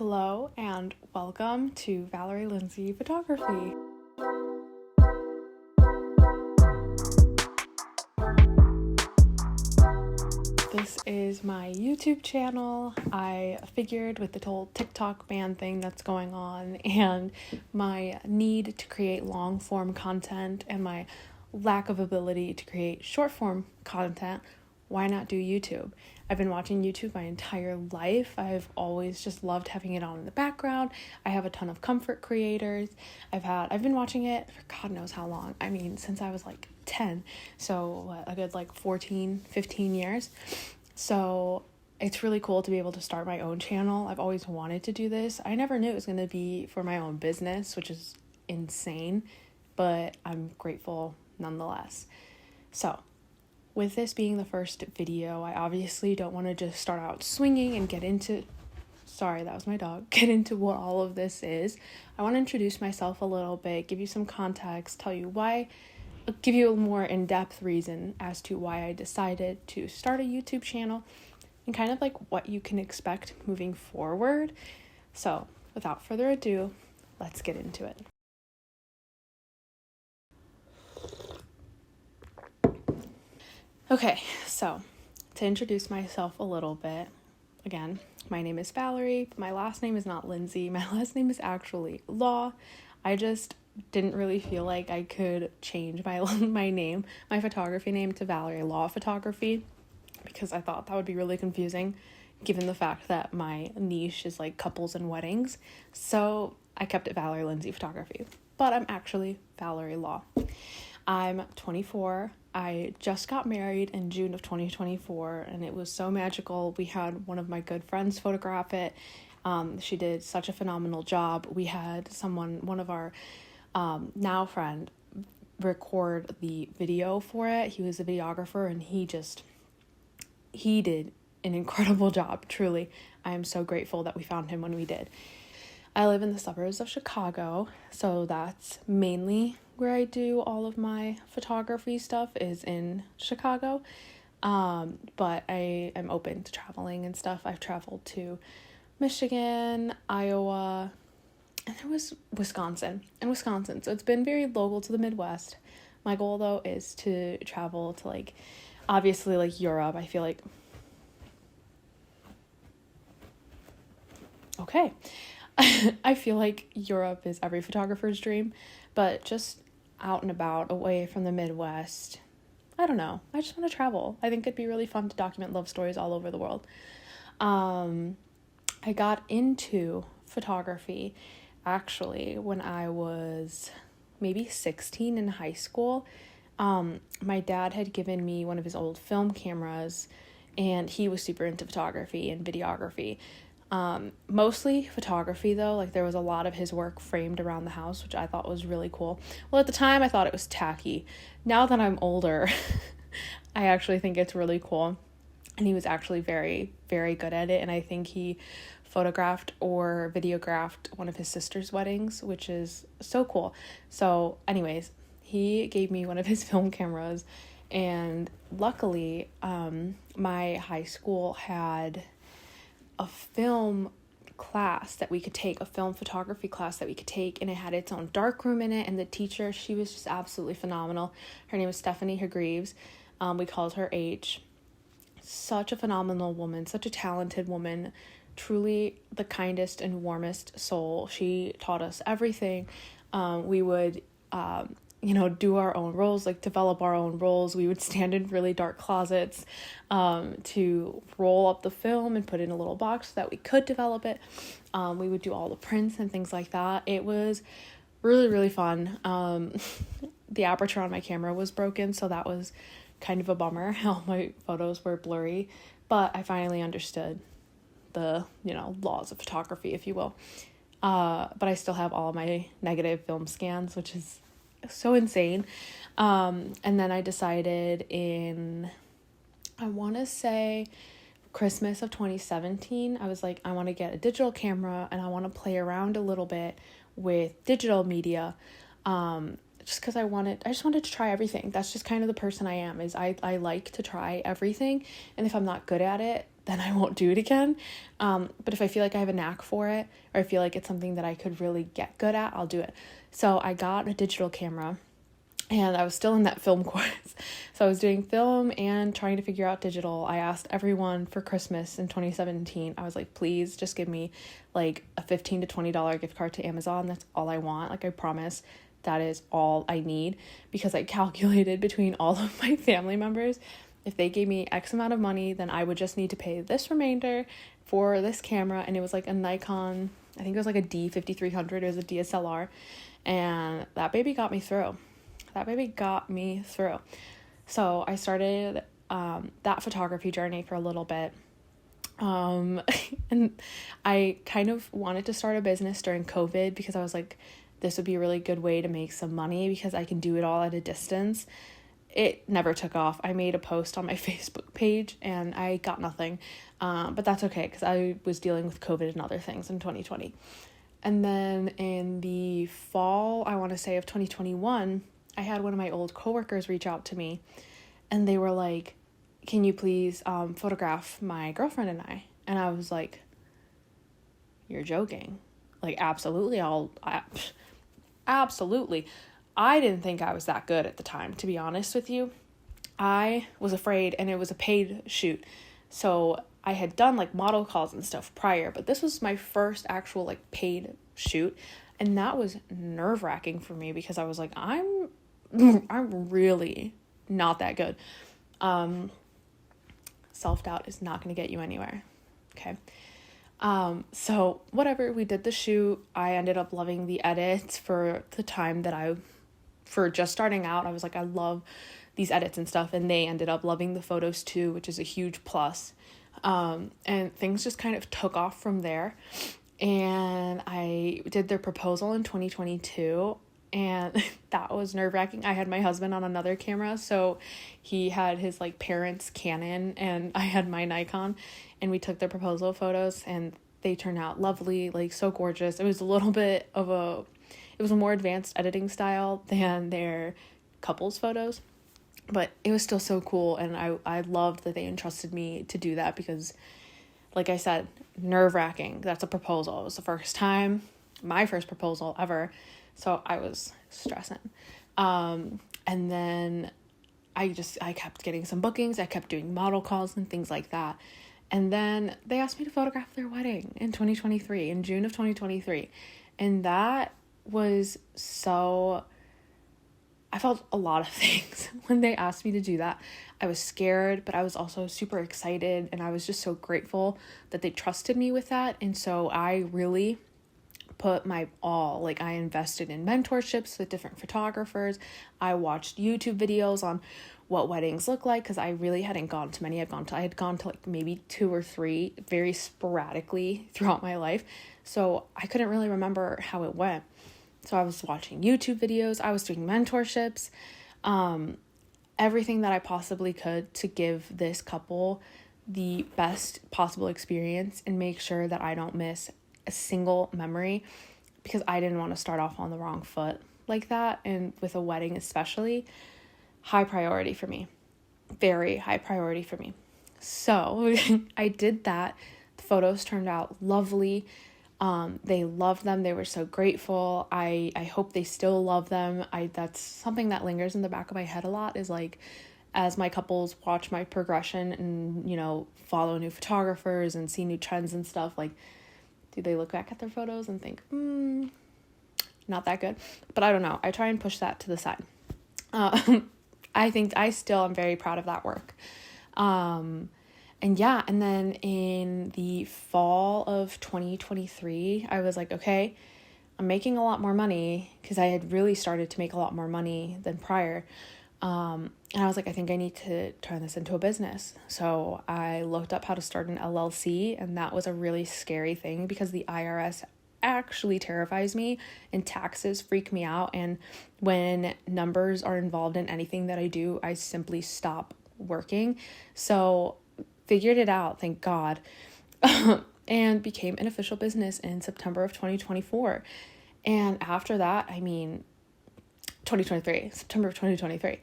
Hello and welcome to Valerie Lindsey Photography. This is my YouTube channel. I figured with the whole TikTok ban thing that's going on and my need to create long form content and my lack of ability to create short form content, why not do YouTube? I've been watching YouTube my entire life. I've always just loved having it on in the background. I have a ton of comfort creators. I've been watching it for God knows how long. I mean, since I was like 10. So a good 14, 15 years. So it's really cool to be able to start my own channel. I've always wanted to do this. I never knew it was going to be for my own business, which is insane, but I'm grateful nonetheless. So with this being the first video, I obviously don't want to just start out swinging and get into what all of this is. I want to introduce myself a little bit, give you some context, tell you why, give you a more in-depth reason as to why I decided to start a YouTube channel and kind of what you can expect moving forward. So without further ado, let's get into it. Okay, so to introduce myself a little bit, again, my name is Valerie, but my last name is not Lindsey. My last name is actually Law. I just didn't really feel like I could change my name, my photography name to Valerie Law Photography, because I thought that would be really confusing given the fact that my niche is couples and weddings. So I kept it Valerie Lindsey Photography, but I'm actually Valerie Law. I'm 24. I just got married in June of 2024, and it was so magical. We had one of my good friends photograph it. She did such a phenomenal job. We had one of our now friend, record the video for it. He was a videographer, and he did an incredible job, truly. I am so grateful that we found him when we did. I live in the suburbs of Chicago, so that's mainly where I do all of my photography stuff is in Chicago. But I am open to traveling and stuff. I've traveled to Michigan, Iowa, and there was Wisconsin. So it's been very local to the Midwest. My goal though is to travel to obviously Europe. I feel okay. I feel like Europe is every photographer's dream, but just out and about, away from the Midwest, I don't know. I just want to travel. I think it'd be really fun to document love stories all over the world. I got into photography actually when I was maybe 16 in high school. My dad had given me one of his old film cameras, and he was super into photography and videography. Mostly photography though, there was a lot of his work framed around the house, which I thought was really cool. Well, at the time I thought it was tacky. Now that I'm older, I actually think it's really cool. And he was actually very, very good at it. And I think he photographed or videographed one of his sister's weddings, which is so cool. So anyways, he gave me one of his film cameras, and luckily, my high school had a film class that we could take, a film photography class that we could take, and it had its own darkroom in it, and the teacher, she was just absolutely phenomenal. Her name was Stephanie Hargreaves. We called her H. Such a phenomenal woman, such a talented woman, truly the kindest and warmest soul. She taught us everything. We would do our own roles, develop our own roles. We would stand in really dark closets to roll up the film and put it in a little box so that we could develop it. We would do all the prints and things like that. It was really, really fun. The aperture on my camera was broken, so that was kind of a bummer. All my photos were blurry, but I finally understood the, laws of photography, if you will. But I still have all of my negative film scans, which is so insane. And then I decided I want to say Christmas of 2017, I was I want to get a digital camera and I want to play around a little bit with digital media. Just because I just wanted to try everything. That's just kind of the person I am, is I like to try everything. And if I'm not good at it, then I won't do it again. But if I feel like I have a knack for it, or I feel like it's something that I could really get good at, I'll do it. So I got a digital camera, and I was still in that film course. So I was doing film and trying to figure out digital. I asked everyone for Christmas in 2017. I was like, please just give me like a $15 to $20 gift card to Amazon. That's all I want. Like, I promise that is all I need, because I calculated between all of my family members, if they gave me X amount of money, then I would just need to pay this remainder for this camera. And it was like a Nikon, I think it was like a D5300. It was a DSLR. And that baby got me through. So I started that photography journey for a little bit. And I kind of wanted to start a business during COVID, because I was like, this would be a really good way to make some money, because I can do it all at a distance. It never took off. I made a post on my Facebook page and I got nothing. But that's okay, because I was dealing with COVID and other things in 2020. And then in the fall, I want to say, of 2021, I had one of my old coworkers reach out to me, and they were like, can you please photograph my girlfriend and I? And I was like, you're joking. Like, absolutely. Absolutely. I didn't think I was that good at the time, to be honest with you. I was afraid, and it was a paid shoot. So I had done like model calls and stuff prior, but this was my first actual like paid shoot. And that was nerve-wracking for me, because I was like, I'm really not that good. Self-doubt is not going to get you anywhere. Okay. So whatever, we did the shoot. I ended up loving the edits for the time that for just starting out. I was like, I love these edits and stuff. And they ended up loving the photos too, which is a huge plus. And things just kind of took off from there. And I did their proposal in 2022. And that was nerve-wracking. I had my husband on another camera, so he had his like parents' Canon and I had my Nikon, and we took their proposal photos, and they turned out lovely, like so gorgeous. It was a little bit of it was a more advanced editing style than their couples photos, but it was still so cool. And I loved that they entrusted me to do that, because like I said, nerve-wracking. That's a proposal. It was the first time, my first proposal ever. So I was stressing. And then I kept getting some bookings. I kept doing model calls and things like that. And then they asked me to photograph their wedding in 2023, in June of 2023. And that was I felt a lot of things when they asked me to do that. I was scared, but I was also super excited. And I was just so grateful that they trusted me with that. And so I really put my all. Like, I invested in mentorships with different photographers. I watched YouTube videos on what weddings look like, because I really hadn't gone to many. I had gone to like maybe 2 or 3 very sporadically throughout my life. So I couldn't really remember how it went. So I was watching YouTube videos. I was doing mentorships, everything that I possibly could to give this couple the best possible experience and make sure that I don't miss a single memory, because I didn't want to start off on the wrong foot like that. And with a wedding especially, high priority for me, very high priority for me. So I did that. The photos turned out lovely. They loved them. They were so grateful. I hope they still love them. That's something that lingers in the back of my head a lot, is like, as my couples watch my progression and, you know, follow new photographers and see new trends and stuff, like, do they look back at their photos and think, not that good? But I don't know. I try and push that to the side. I think I still am very proud of that work. And then in the fall of 2023, I was like, okay, I'm making a lot more money, because I had really started to make a lot more money than prior. And I was like, I think I need to turn this into a business. So I looked up how to start an LLC, and that was a really scary thing, because the IRS actually terrifies me and taxes freak me out. And when numbers are involved in anything that I do, I simply stop working. So figured it out, thank God, and became an official business in September of 2024. And after that, September of 2023.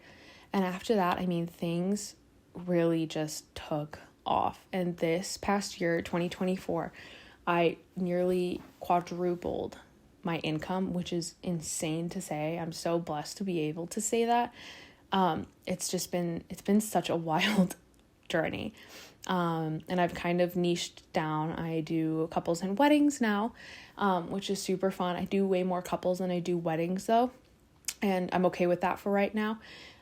And after that, things really just took off. And this past year, 2024, I nearly quadrupled my income, which is insane to say. I'm so blessed to be able to say that. It's been such a wild journey. And I've kind of niched down. I do couples and weddings now, which is super fun. I do way more couples than I do weddings though. And I'm okay with that for right now.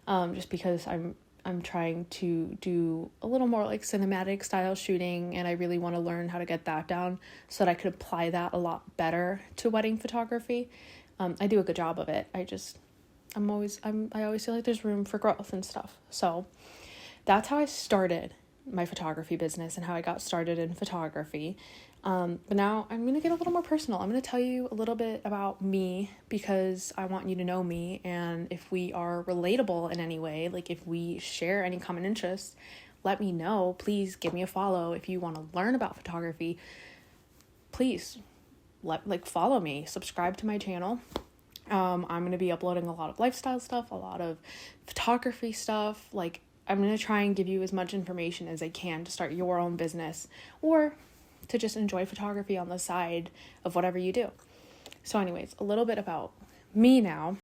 Just because I'm trying to do a little more like cinematic style shooting, and I really want to learn how to get that down so that I could apply that a lot better to wedding photography. I do a good job of it. I always feel like there's room for growth and stuff. So that's how I started my photography business and how I got started in photography. But now I'm going to get a little more personal. I'm going to tell you a little bit about me because I want you to know me. And if we are relatable in any way, like if we share any common interests, let me know. Please give me a follow. If you want to learn about photography, please follow me, subscribe to my channel. I'm going to be uploading a lot of lifestyle stuff, a lot of photography stuff. Like I'm going to try and give you as much information as I can to start your own business or to just enjoy photography on the side of whatever you do. So anyways, a little bit about me now.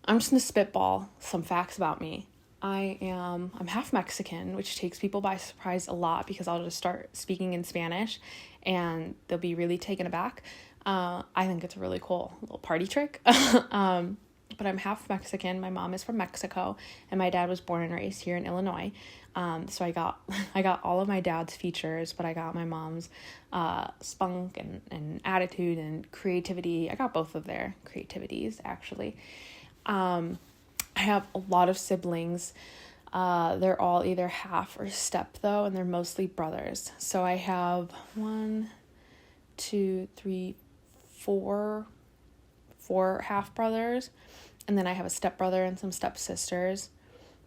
I'm just going to spitball some facts about me. I'm half Mexican, which takes people by surprise a lot because I'll just start speaking in Spanish and they'll be really taken aback. I think it's a really cool little party trick. But I'm half Mexican. My mom is from Mexico and my dad was born and raised here in Illinois. So I got all of my dad's features, but I got my mom's spunk and attitude and creativity. I got both of their creativities actually. I have a lot of siblings. They're all either half or step though, and they're mostly brothers. So I have 4 half brothers, and then I have a stepbrother and some stepsisters,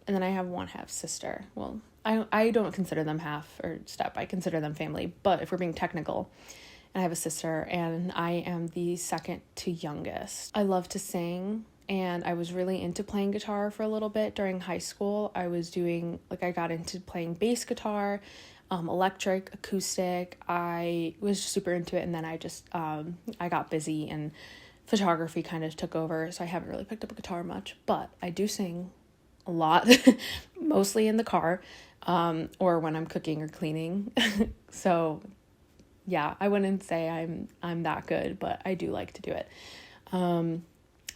and then I have 1 half sister. Well, I don't consider them half or step. I consider them family, but if we're being technical, and I have a sister, and I am the second to youngest. I love to sing, and I was really into playing guitar for a little bit during high school. I got into playing bass guitar, electric, acoustic. I was super into it, and then I got busy and photography kind of took over, so I haven't really picked up a guitar much, but I do sing a lot, mostly in the car, or when I'm cooking or cleaning. So yeah, I wouldn't say I'm that good, but I do like to do it.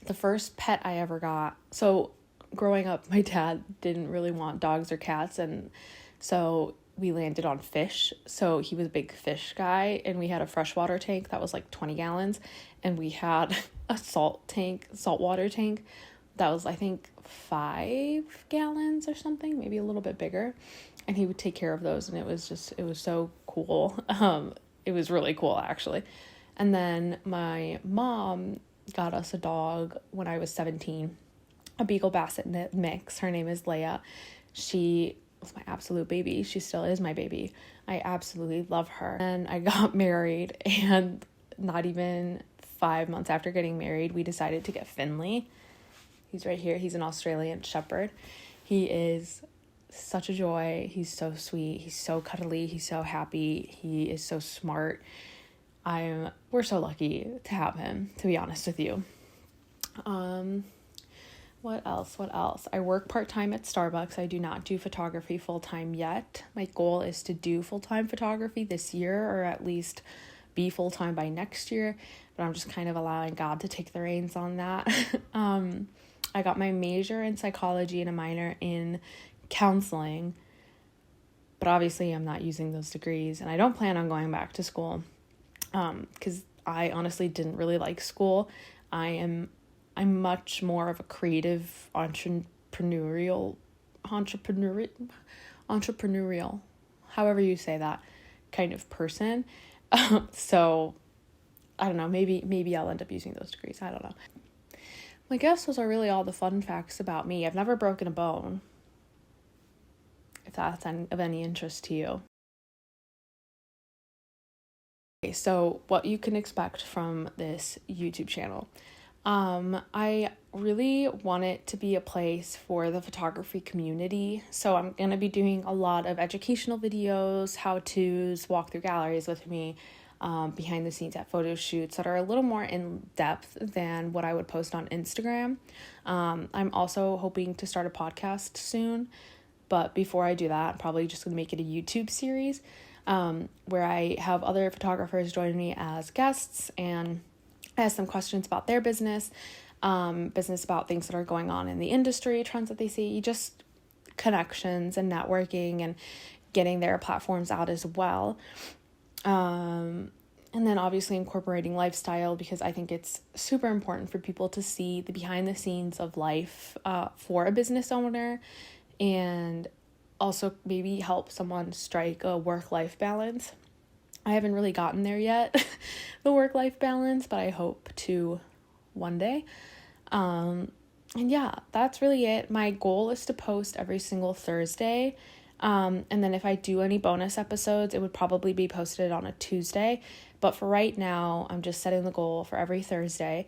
The first pet I ever got, so growing up, my dad didn't really want dogs or cats, and so we landed on fish. So he was a big fish guy, and we had a freshwater tank that was like 20 gallons, and we had a saltwater tank that was, I think, 5 gallons or something, maybe a little bit bigger, and he would take care of those, and it was so cool. It was really cool actually. And then my mom got us a dog when I was 17, a Beagle Basset mix. Her name is Leia. She was my absolute baby. She still is my baby. I absolutely love her. And I got married, and not even 5 months after getting married, we decided to get Finley. He's right here. He's an Australian Shepherd. He is such a joy. He's so sweet. He's so cuddly. He's so happy. He is so smart. We're so lucky to have him, to be honest with you. What else? I work part-time at Starbucks. I do not do photography full-time yet. My goal is to do full-time photography this year, or at least be full-time by next year, but I'm just kind of allowing God to take the reins on that. I got my major in psychology and a minor in counseling, but obviously I'm not using those degrees, and I don't plan on going back to school, because I honestly didn't really like school. I'm much more of a creative, entrepreneurial, however you say that, kind of person. So I don't know, maybe I'll end up using those degrees. I don't know. I guess those are really all the fun facts about me. I've never broken a bone, if that's of any interest to you. Okay, so what you can expect from this YouTube channel. I really want it to be a place for the photography community. So I'm going to be doing a lot of educational videos, how-tos, walk through galleries with me, behind the scenes at photo shoots that are a little more in depth than what I would post on Instagram. I'm also hoping to start a podcast soon, but before I do that, I'm probably just going to make it a YouTube series, where I have other photographers join me as guests and ask some questions about their business about things that are going on in the industry, trends that they see, just connections and networking and getting their platforms out as well. And then obviously incorporating lifestyle, because I think it's super important for people to see the behind the scenes of life for a business owner, and also maybe help someone strike a work-life balance. I haven't really gotten there yet, the work-life balance, but I hope to one day. And yeah, that's really it. My goal is to post every single Thursday. And then if I do any bonus episodes, it would probably be posted on a Tuesday. But for right now, I'm just setting the goal for every Thursday.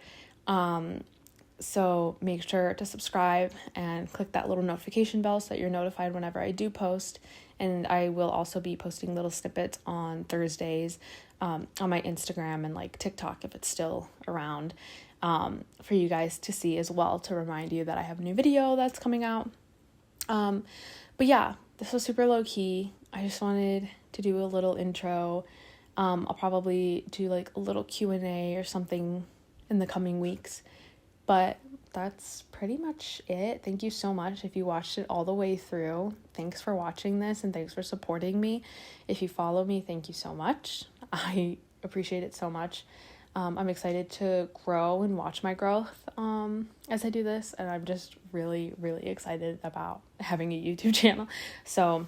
So make sure to subscribe and click that little notification bell so that you're notified whenever I do post. And I will also be posting little snippets on Thursdays on my Instagram and like TikTok if it's still around, for you guys to see as well, to remind you that I have a new video that's coming out. But yeah, this was super low key. I just wanted to do a little intro. I'll probably do like a little Q&A or something in the coming weeks. But that's pretty much it. Thank you so much if you watched it all the way through. Thanks for watching this and thanks for supporting me. If you follow me, thank you so much. I appreciate it so much. I'm excited to grow and watch my growth as I do this. And I'm just really, really excited about having a YouTube channel. So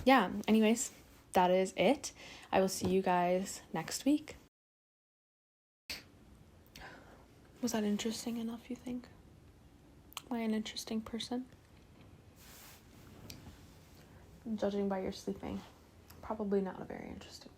yeah, anyways, that is it. I will see you guys next week. Was that interesting enough, you think? Am I an interesting person? Judging by your sleeping, probably not a very interesting